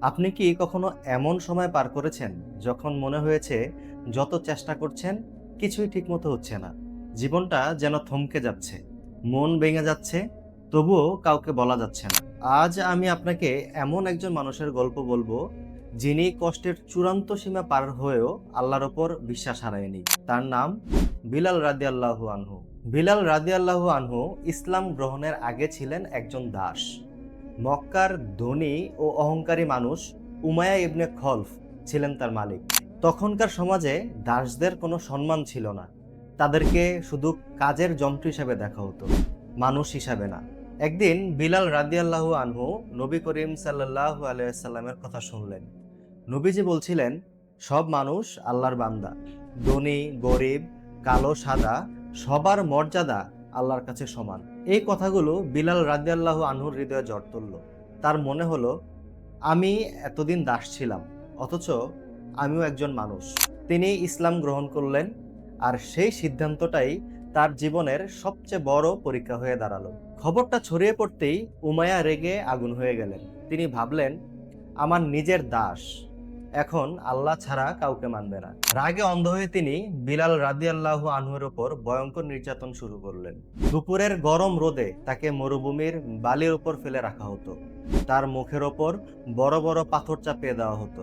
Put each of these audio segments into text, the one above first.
আপনি কি কখনো এমন সময় পার করেছেন যখন মনে হয়েছে যত চেষ্টা করছেন কিছুই ঠিকমতো হচ্ছে না? জীবনটা যেন থমকে যাচ্ছে, মন ভেঙে যাচ্ছে, তবুও কাউকে বলা যাচ্ছে না। আজ আমি আপনাকে এমন একজন মানুষের গল্প বলবো, যিনি কষ্টের চূড়ান্ত সীমা পার হয়েও আল্লাহর ওপর বিশ্বাস হারায়নি। তার নাম বিলাল রাদিয়াল্লাহু আনহু। বিলাল রাদিয়াল্লাহু আনহু ইসলাম গ্রহণের আগে ছিলেন একজন দাস। মক্কার ধনী ও অহংকারী মানুষ উমাইয়া ইবনে খলফ ছিলেন তার মালিক। তখনকার সমাজে দাসদের কোনো সম্মান ছিল না। তাদেরকে শুধু কাজের যন্ত্র হিসেবে দেখা হতো, মানুষ হিসাবে না। একদিন বিলাল রাদিয়াল্লাহু আনহু নবী করিম সাল্লাল্লাহু আলাইহি সাল্লামের কথা শুনলেন। নবীজি বলছিলেন, সব মানুষ আল্লাহর বান্দা, ধনী গরিব, কালো সাদা, সবার মর্যাদা আল্লাহর কাছে সমান। এই কথাগুলো বিলাল রাদিয়াল্লাহু আনহুর হৃদয়ে জ্বর তুলল। তার মনে হলো, আমি এতদিন দাস ছিলাম, অথচ আমিও একজন মানুষ। তিনি ইসলাম গ্রহণ করলেন, আর সেই সিদ্ধান্তটাই তার জীবনের সবচেয়ে বড় পরীক্ষা হয়ে দাঁড়ালো। খবরটা ছড়িয়ে পড়তেই উমাইয়া রেগে আগুন হয়ে গেলেন। তিনি ভাবলেন, আমার নিজের দাস এখন আল্লাহ ছাড়া কাউকে মানবে না। রাগে অন্ধ হয়ে তিনি বিলাল রাদিয়াল্লাহু আনহুর উপর ভয়ঙ্কর নির্যাতন শুরু করলেন। দুপুরের গরম রোদে তাকে মরুভূমির বালির উপর ফেলে রাখা হতো। তার মুখের ওপর বড় বড় পাথর চাপিয়ে দেওয়া হতো,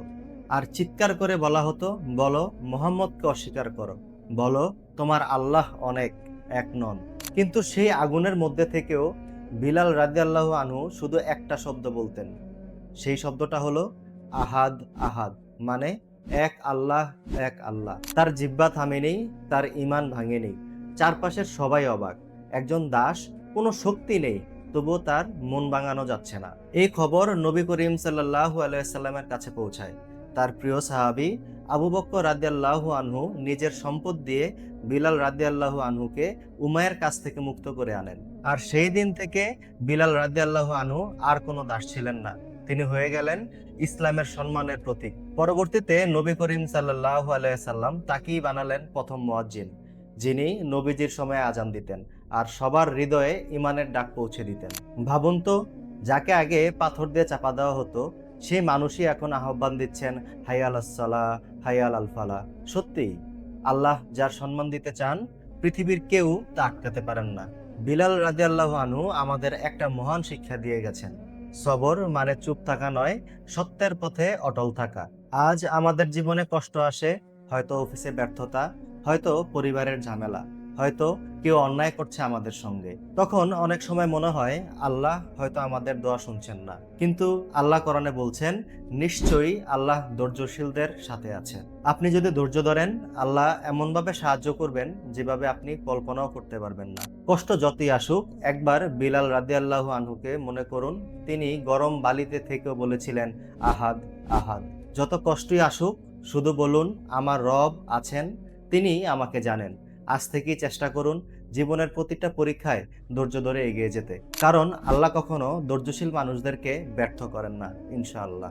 আর চিৎকার করে বলা হতো, বলো মুহাম্মদকে অস্বীকার করো, বলো তোমার আল্লাহ অনেক, এক নন। কিন্তু সেই আগুনের মধ্যে থেকেও বিলাল রাদিয়াল্লাহু আনহু শুধু একটা শব্দ বলতেন। সেই শব্দটা হলো আহাদ। আহাদ মানে এক আল্লাহ, এক আল্লাহ। তার জিহ্বা থামেনি, তার ঈমান ভাঙেনি। চারপাশের সবাই অবাক। একজন দাস, কোনো শক্তি নেই, তবুও তার মন ভাঙানো যাচ্ছে না। এই খবর নবী করিম সাল্লাল্লাহু আলাইহি সাল্লামের কাছে পৌঁছায়। তার প্রিয় সাহাবী আবু বকর রাদিয়াল্লাহু আনহু নিজের সম্পদ দিয়ে বিলাল রাদিয়াল্লাহু আনহুকে উমাইয়ার কাছ থেকে মুক্ত করে আনেন। আর সেই দিন থেকে বিলাল রাদিয়াল্লাহু আনহু আর কোনো দাস ছিলেন না। তিনি হয়ে গেলেন ইসলামের সম্মানের প্রতীক। পরবর্তীতে নবী করিম সাল্লাল্লাহু আলাইহি সাল্লাম তাকেই বানালেন প্রথম মুয়াজ্জিন, যিনি নবীজির সময় আজান দিতেন আর সবার হৃদয়ে ইমানের ডাক পৌঁছে দিতেন। ভাবুন তো, যাকে আগে পাথর দিয়ে চাপা দেওয়া হতো, সেই মানুষই এখন আহ্বান দিচ্ছেন, হাইয়া আলাস সালাহ, হাইয়া আল ফালাহ। সত্যি, আল্লাহ যার সম্মান দিতে চান, পৃথিবীর কেউ তা আটকাতে পারেন না। বিলাল রাদিয়াল্লাহু আনহু আমাদের একটা মহান শিক্ষা দিয়ে গেছেন। সবর মানে চুপ থাকা নয়, সত্যের পথে অটল থাকা। আজ আমাদের জীবনে কষ্ট আসে, হয়তো অফিসে ব্যর্থতা, হয়তো পরিবারের ঝামেলা, হয়তো কেউ অন্যায় করছে আমাদের সঙ্গে। তখন অনেক সময় মনে হয় আল্লাহ হয়তো আমাদের দোয়া শুনছেন না। কিন্তু আল্লাহ কোরআনে বলছেন, নিশ্চয়ই আল্লাহ ধৈর্যশীলদের সাথে আছেন। আপনি যদি ধৈর্য ধরেন, আল্লাহ এমনভাবে সাহায্য করবেন যেভাবে আপনি কল্পনাও করতে পারবেন না। কষ্ট যতই আসুক, একবার বিলাল রাদিয়াল্লাহু আনহুকে মনে করুন। তিনি গরম বালিতে থেকেও বলেছিলেন, আহাদ, আহাদ। যত কষ্টই আসুক, শুধু বলুন, আমার রব আছেন, তিনি আমাকে জানেন। আজ থেকেই চেষ্টা করুন জীবনের প্রতিটা পরীক্ষায় ধৈর্য ধরে এগিয়ে যেতে, কারণ আল্লাহ কখনো ধৈর্যশীল মানুষদেরকে ব্যর্থ করেন না, ইনশাআল্লাহ।